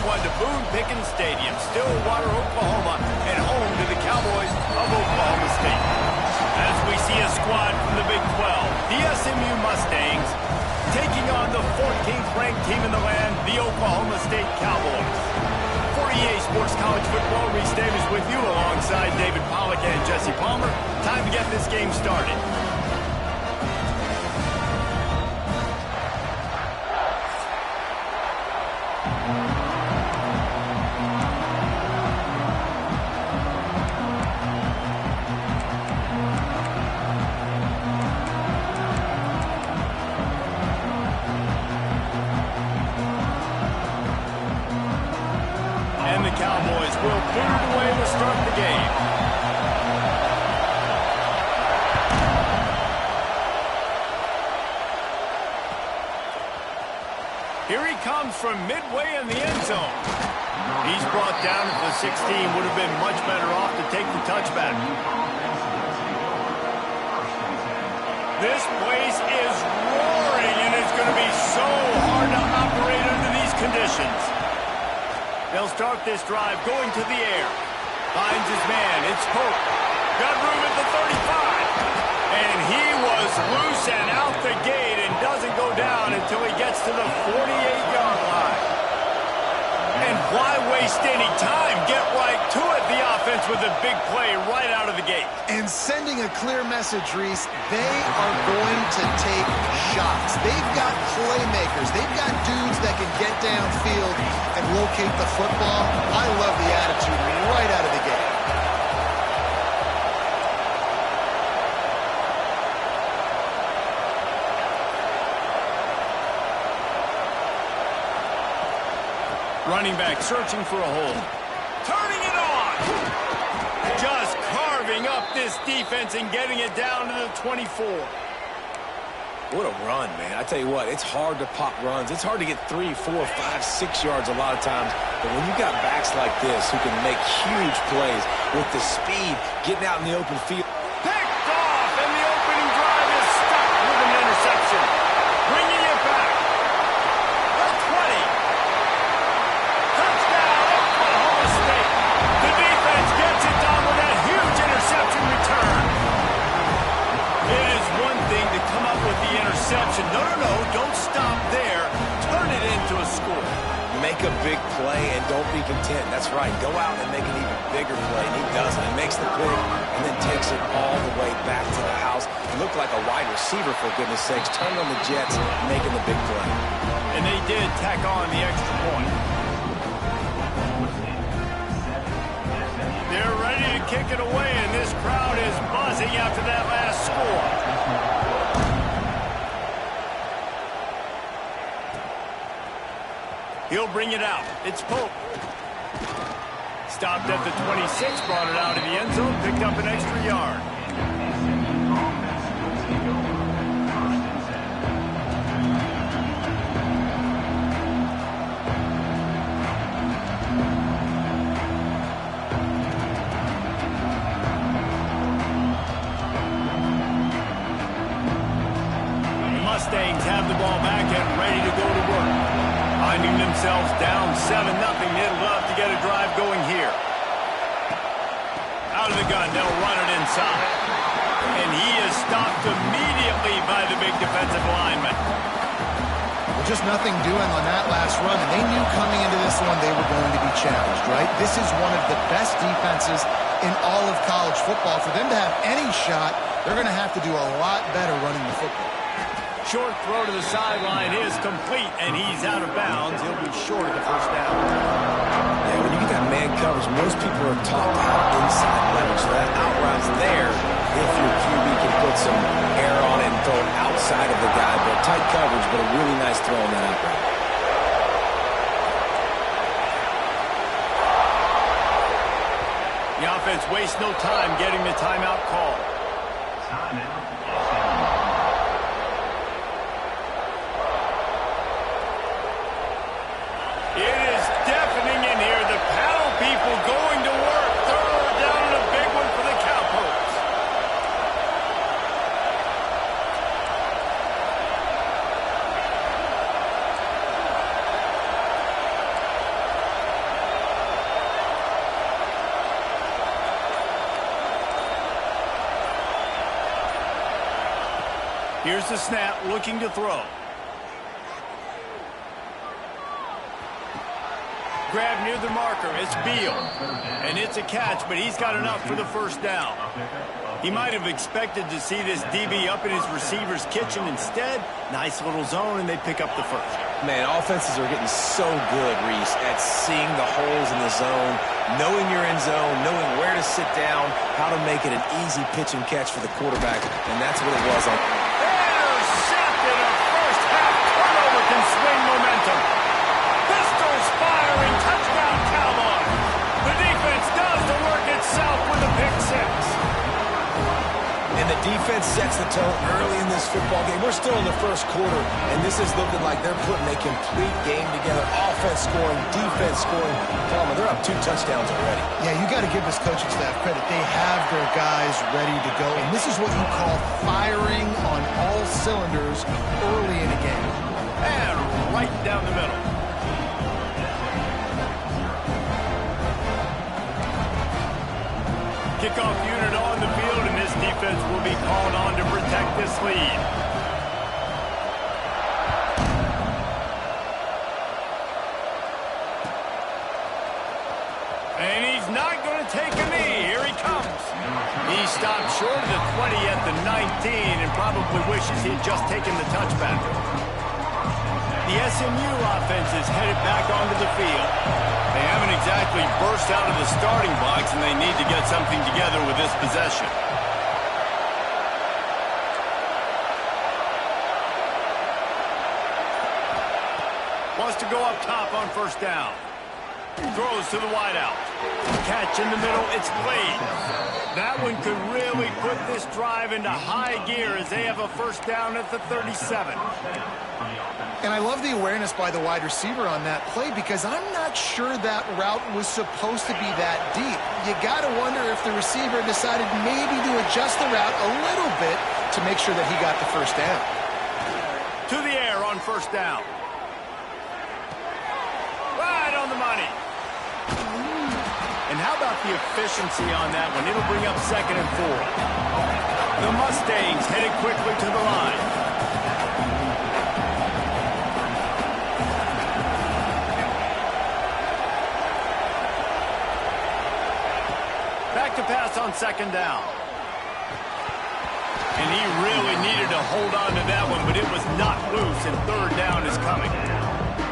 one to Boone Pickens Stadium, Stillwater, Oklahoma, and home to the Cowboys of Oklahoma State. As we see a squad from the Big 12, the SMU Mustangs taking on the 14th ranked team in the land, the Oklahoma State Cowboys. For EA Sports College Football, Reese Davis with you alongside David Pollack and Jesse Palmer. Time to get this game started. And the Cowboys will put it away to start the game. Here he comes from midway in the end zone. He's brought down at the 16. Would have been much better off to take the touchback. This place is roaring, and it's going to be so hard to operate under these conditions. They'll start this drive going to the air. Finds his man. It's Pope. Got room at the 35. And he was loose and out the gate and doesn't go down until he gets to the 48-yard line. And why waste any time? Get right to it, the offense, with a big play right out of the gate. And sending a clear message, Reese, they are going to take shots. They've got playmakers. They've got dudes that can get downfield and locate the football. I love the attitude right out of the gate. Running back searching for a hole. Turning it on! Just carving up this defense and getting it down to the 24. What a run, man. I tell you what, it's hard to pop runs. It's hard to get 3, 4, 5, 6 yards a lot of times. But when you've got backs like this who can make huge plays with the speed, getting out in the open field. Picked off, and the opening drive is stuck with an interception. Bringing it back. The 20. Touchdown, Oklahoma State. The defense gets it done with that huge interception return. It is one thing to come up with the interception. No, don't stop there. Turn it into a score. Make a big play and don't be content. That's right. Go out and make an even bigger play. And he does it. He makes the pick and then takes it all the way back to the house. He looked like a wide receiver, for goodness sakes. Turned on the Jets, making the big play. And they did tack on the extra point. They're ready to kick it away, and this crowd is buzzing after that last score. He'll bring it out. It's Pope. Stopped at the 26, brought it out of the end zone, picked up an extra yard. The Mustangs have the ball back and ready to go to work. Finding themselves down 7-0. They'd love to get a drive going here. Out of the gun, they'll run it inside. And he is stopped immediately by the big defensive lineman. Well, just nothing doing on that last run, and they knew coming into this one they were going to be challenged, right? This is one of the best defenses in all of college football. For them to have any shot, they're going to have to do a lot better running the football. Short throw to the sideline is complete, and he's out of bounds. He'll be short of the first down. Yeah, when you get that man coverage, most people are taught to have inside leverage. So that out route's there if your QB can put some air on it and throw it outside of the guy. But tight coverage, but a really nice throw on that out route. The offense wastes no time getting the timeout call. It is deafening in here. The paddle people going to work. Third down and a big one for the Cowboys. Here's the snap, looking to throw. Grab near the marker. It's Beal. And it's a catch, but he's got enough for the first down. He might have expected to see this DB up in his receiver's kitchen. Instead, nice little zone, and they pick up the first. Man, offenses are getting so good, Reese, at seeing the holes in the zone, knowing you're in zone, knowing where to sit down, how to make it an easy pitch and catch for the quarterback, and that's what it was on. Intercepted! A first-half turnover can swing momentum. Pistols firing, touchdown Cowboys. The defense does the work itself with a pick six. And the defense sets the tone early in this football game. We're still in the first quarter, and this is looking like they're putting a complete game together. Offense scoring, defense scoring. Palmer, they're up 2 touchdowns already. Yeah, you got to give this coaching staff credit. They have their guys ready to go, and this is what you call firing on all cylinders early in a game. And right down the middle. Kickoff unit on the field, and this defense will be called on to protect this lead. And he's not going to take a knee. Here he comes. He stopped short of the 20 at the 19 and probably wishes he had just taken the touchback. The SMU offense is headed back onto the field. They haven't exactly burst out of the starting blocks, and they need to get something together with this possession. Wants to go up top on first down. Throws to the wideout. Catch in the middle. It's played. That one could really put this drive into high gear as they have a first down at the 37. And I love the awareness by the wide receiver on that play because I'm not sure that route was supposed to be that deep. You got to wonder if the receiver decided maybe to adjust the route a little bit to make sure that he got the first down. To the air on first down. Right on the money. And how about the efficiency on that one? It'll bring up 2nd and 4. The Mustangs headed quickly to the line. Back to pass on 2nd down. And he really needed to hold on to that one, but it was knocked loose, and 3rd down is coming.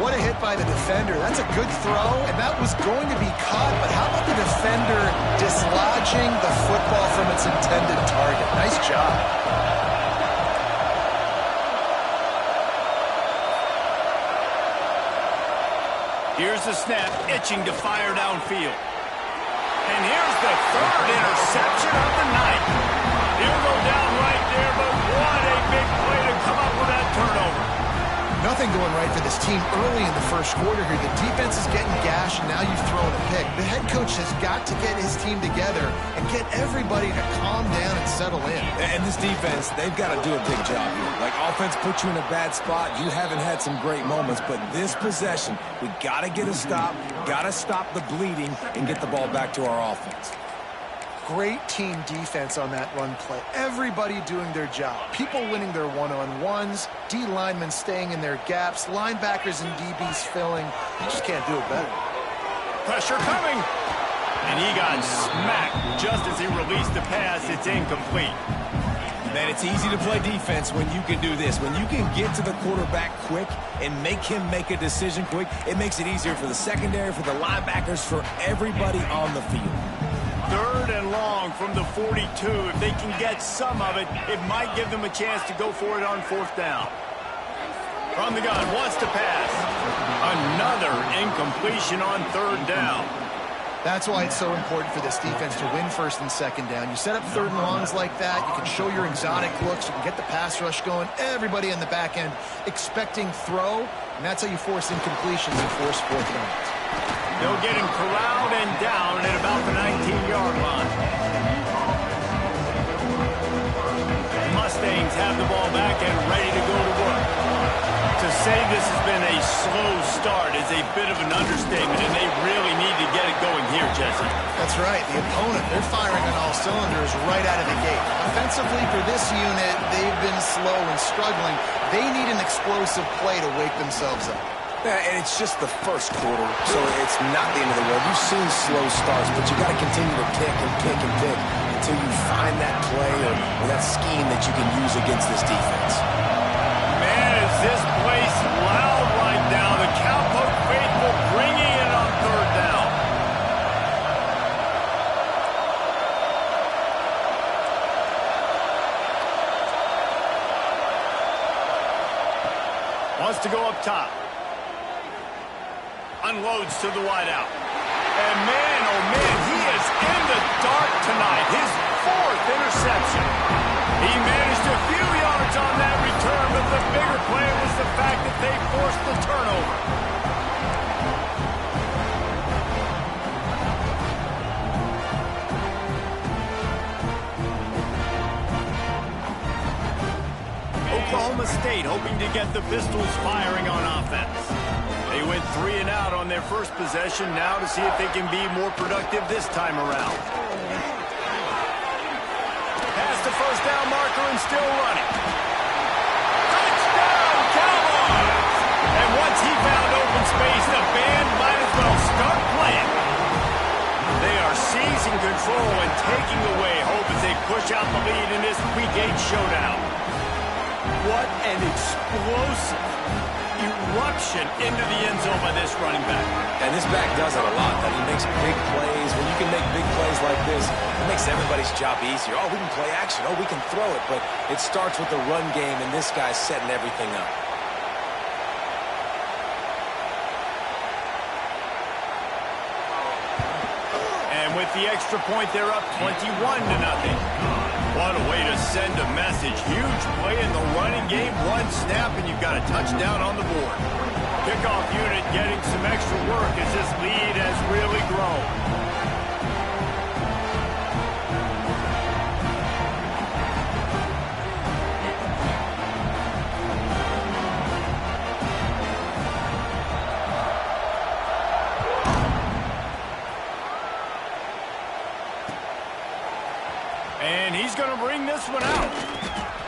What a hit by the defender. That's a good throw, and that was going to be caught, but how about the defender dislodging the football from its intended target? Nice job. Here's the snap, itching to fire downfield. And here's the 3rd interception of the night. He'll go down right there, but what a big play to come up with that turnover. Nothing going right for this team early in the first quarter here. The defense is getting gashed, and now you've thrown a pick. The head coach has got to get his team together and get everybody to calm down and settle in. And this defense, they've got to do a big job here. Like, offense put you in a bad spot. You haven't had some great moments, but this possession, we got to get a stop, got to stop the bleeding, and get the ball back to our offense. Great team defense on that run play. Everybody doing their job. People winning their one-on-ones, D linemen staying in their gaps, linebackers and DBs filling. You just can't do it better. Pressure coming. And he got smacked just as he released the pass. It's incomplete. Man, it's easy to play defense when you can do this. When you can get to the quarterback quick and make him make a decision quick, it makes it easier for the secondary, for the linebackers, for everybody on the field. 3rd and long from the 42. If they can get some of it, it might give them a chance to go for it on 4th down. From the gun, wants to pass. Another incompletion on 3rd down. That's why it's so important for this defense to win 1st and 2nd down. You set up 3rd and longs like that, you can show your exotic looks, you can get the pass rush going, everybody in the back end expecting throw, and that's how you force incompletions and force 4th downs. They'll get him corralled and down at about the 19-yard line. The Mustangs have the ball back and ready to go to work. To say this has been a slow start is a bit of an understatement, and they really need to get it going here, Jesse. That's right. The opponent, they're firing on all cylinders right out of the gate. Offensively, for this unit, they've been slow and struggling. They need an explosive play to wake themselves up. Yeah, and it's just the first quarter, so it's not the end of the world. You've seen slow starts, but you got to continue to pick and pick and pick until you find that play or that scheme that you can use against this defense. Man, is this place loud right now. The Cowpoke faithful bringing it on third down. Wants to go up top. Unloads to the wideout. And man, oh man, he is in the dark tonight. His fourth interception. He managed a few yards on that return, but the bigger play was the fact that they forced the turnover. Oklahoma State hoping to get the Pistols firing on offense. They went 3 and out on their first possession, now to see if they can be more productive this time around. Past the first down marker and still running. Touchdown, Cowboys! And once he found open space, the band might as well start playing. They are seizing control and taking away hope as they push out the lead in this Week 8 showdown. What an explosive eruption into the end zone by this running back. And this back does it a lot. That he makes big plays. When you can make big plays like this, it makes everybody's job easier. Oh, we can play action. Oh, we can throw it. But it starts with the run game, and this guy's setting everything up. And with the extra point, they're up 21-0. What a way to send a message. Huge play in the running game. One snap, and you've got a touchdown on the board. Kickoff unit getting some extra work as this lead has really grown. And he's going to bring this one out.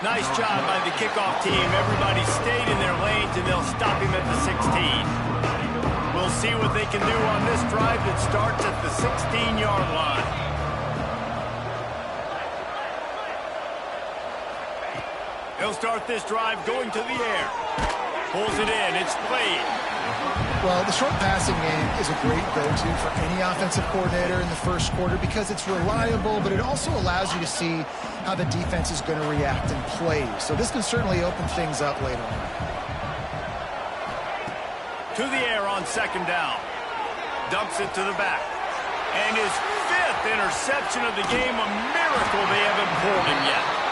Nice job by the kickoff team. Everybody stayed in their lanes, and they'll stop him at the 16. We'll see what they can do on this drive that starts at the 16-yard line. He'll start this drive going to the air. Pulls it in. It's played. Well, the short passing game is a great go-to for any offensive coordinator in the first quarter because it's reliable, but it also allows you to see how the defense is going to react and play. So this can certainly open things up later on. To the air on second down. Dumps it to the back. And his fifth interception of the game, a miracle they haven't pulled him yet.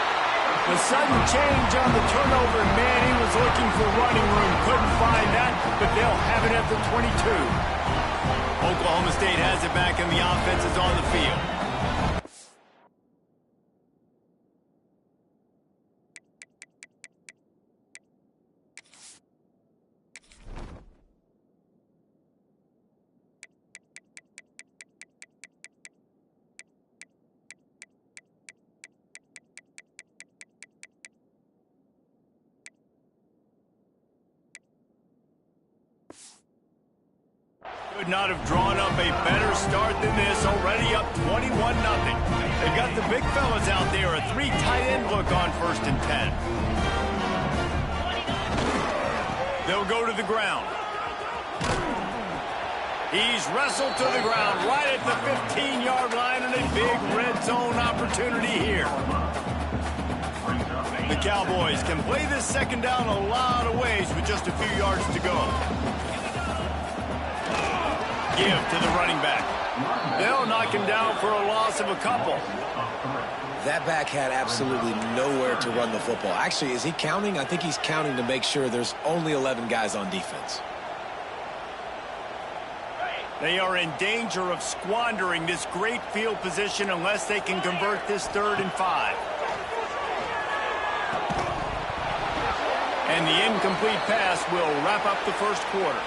The sudden change on the turnover, man, he was looking for running room. Couldn't find that, but they'll have it at the 22. Oklahoma State has it back, and the offense is on the field. Could not have drawn up a better start than this. Already up 21-0. They've got the big fellas out there. A 3 tight end look on 1st and 10. They'll go to the ground. He's wrestled to the ground right at the 15-yard line, and a big red zone opportunity here. The Cowboys can play this second down a lot of ways with just a few yards to go. Give to the running back. They'll knock him down for a loss of a couple. That back had absolutely nowhere to run the football. Actually, is he counting? I think he's counting to make sure there's only 11 guys on defense. They are in danger of squandering this great field position unless they can convert this 3rd and 5. And the incomplete pass will wrap up the first quarter.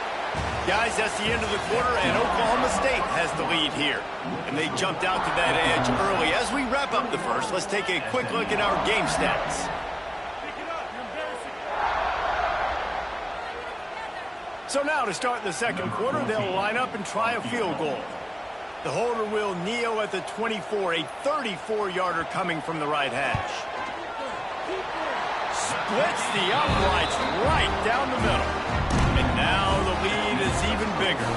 Guys, that's the end of the quarter, and Oklahoma State has the lead here. And they jumped out to that edge early. As we wrap up the first, let's take a quick look at our game stats. So now to start the second quarter, they'll line up and try a field goal. The holder will kneel at the 24, a 34-yarder coming from the right hash. Splits the uprights right down the middle. And now the lead is even bigger.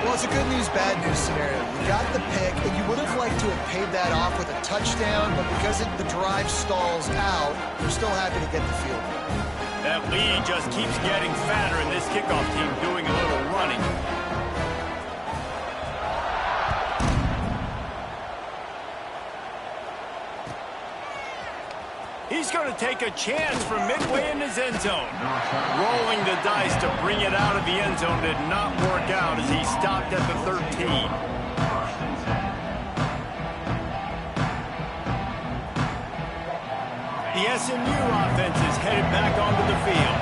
Well, it's a good news, bad news scenario. You got the pick, and you would have liked to have paid that off with a touchdown, but because the drive stalls out, you're still happy to get the field goal. That lead just keeps getting fatter, and this kickoff team doing a little running. He's going to take a chance from midway in his end zone. Rolling the dice to bring it out of the end zone did not work out as he stopped at the 13. The SMU offense is headed back onto the field.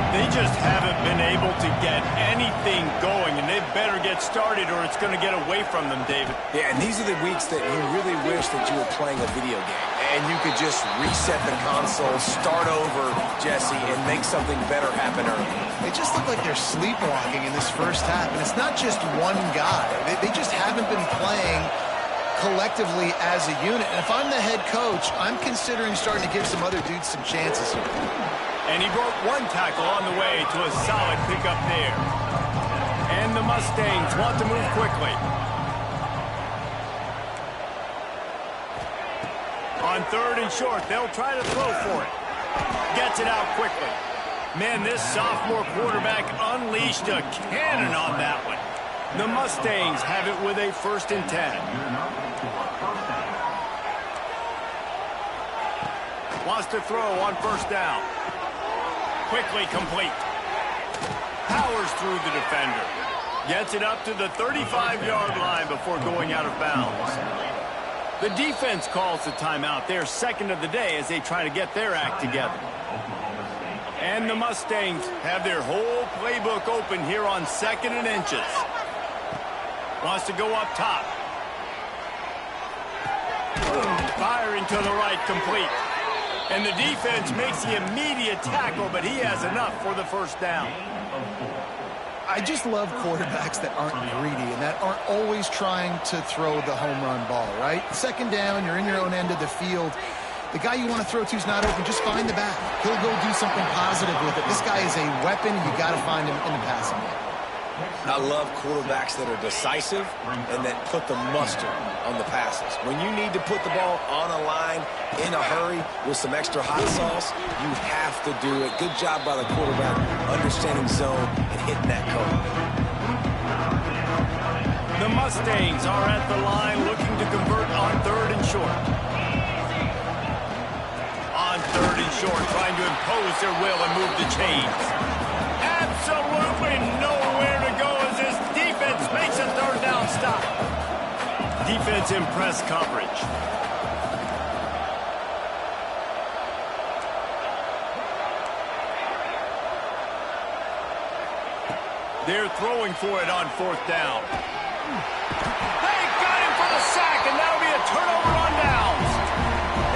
They just haven't been able to get anything going, and they better get started or it's going to get away from them, David. Yeah, and these are the weeks that you really wish that you were playing a video game. And you could just reset the console, start over, Jesse, and make something better happen early. They just look like they're sleepwalking in this first half, and it's not just one guy. They just haven't been playing collectively as a unit. And if I'm the head coach, I'm considering starting to give some other dudes some chances here. And he broke one tackle on the way to a solid pickup there. And the Mustangs want to move quickly. On third and short, they'll try to throw for it. Gets it out quickly. Man, this sophomore quarterback unleashed a cannon on that one. The Mustangs have it with a 1st and 10. Wants to throw on 1st down. Quickly complete. Powers through the defender. Gets it up to the 35-yard line before going out of bounds. The defense calls the timeout. They're second of the day as they try to get their act together. And the Mustangs have their whole playbook open here on 2nd and inches. Wants to go up top. Firing to the right, complete. And the defense makes the immediate tackle, but he has enough for the 1st down. I just love quarterbacks that aren't greedy and that aren't always trying to throw the home run ball, right? 2nd down, you're in your own end of the field. The guy you want to throw to is not open. Just find the back. He'll go do something positive with it. This guy is a weapon. You got to find him in the passing game. I love quarterbacks that are decisive and that put the mustard on the passes. When you need to put the ball on a line in a hurry with some extra hot sauce, you have to do it. Good job by the quarterback understanding zone and hitting that cone. The Mustangs are at the line looking to convert on 3rd and short. On 3rd and short, trying to impose their will and move the chains. Absolutely nowhere to go as this defense makes a 3rd down stop. Defense in press coverage. They're throwing for it on 4th down. They got him for the sack, and that'll be a turnover on downs.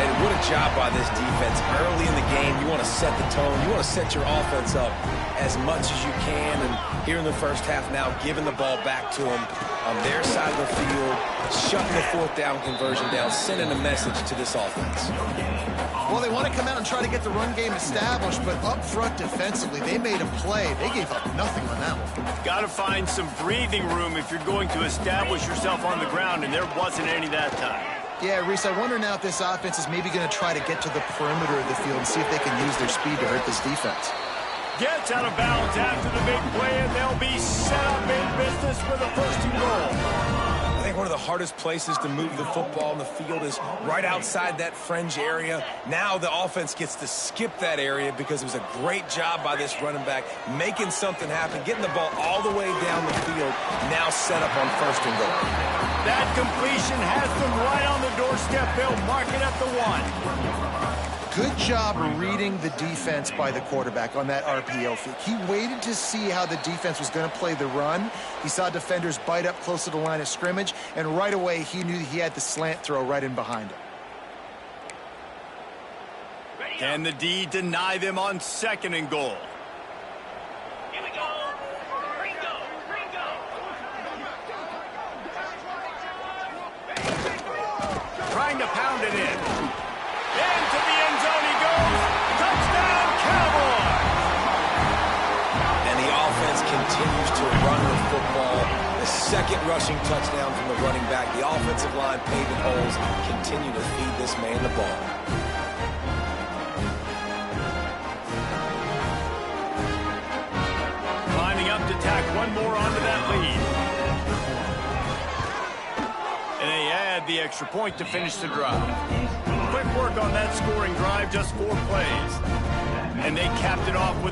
And what a job by this defense. Early in the game, you want to set the tone. You want to set your offense up as much as you can. And here in the first half now, giving the ball back to them on their side of the field, shutting the 4th down conversion down, sending a message to this offense. Well, they want to come out and try to get the run game established, but up front defensively, they made a play. They gave up nothing on that one. Got to find some breathing room if you're going to establish yourself on the ground, and there wasn't any that time. Yeah, Reese, I wonder now if this offense is maybe going to try to get to the perimeter of the field and see if they can use their speed to hurt this defense. Gets out of bounds after the big play, and they'll be set up in business for the 1st and goal. I think one of the hardest places to move the football on the field is right outside that fringe area. Now the offense gets to skip that area because it was a great job by this running back, making something happen, getting the ball all the way down the field, now set up on 1st and goal. That completion has them right on the doorstep. They'll mark it at the 1. Good job reading the defense by the quarterback on that RPO fake. He waited to see how the defense was going to play the run. He saw defenders bite up close to the line of scrimmage, and right away he knew he had the slant throw right in behind him. Can the D deny them on 2nd and goal? Here we go. Ringo. Trying to pound it in. Into the end zone he goes. Touchdown, Cowboys! And the offense continues to run the football. The 2nd rushing touchdown from the running back. The offensive line paving holes. Continue to feed this man the ball. Climbing up to tack one more onto that lead. And they add the extra point to finish the drive. Quick work on that scoring drive, just 4 plays. And they capped it off with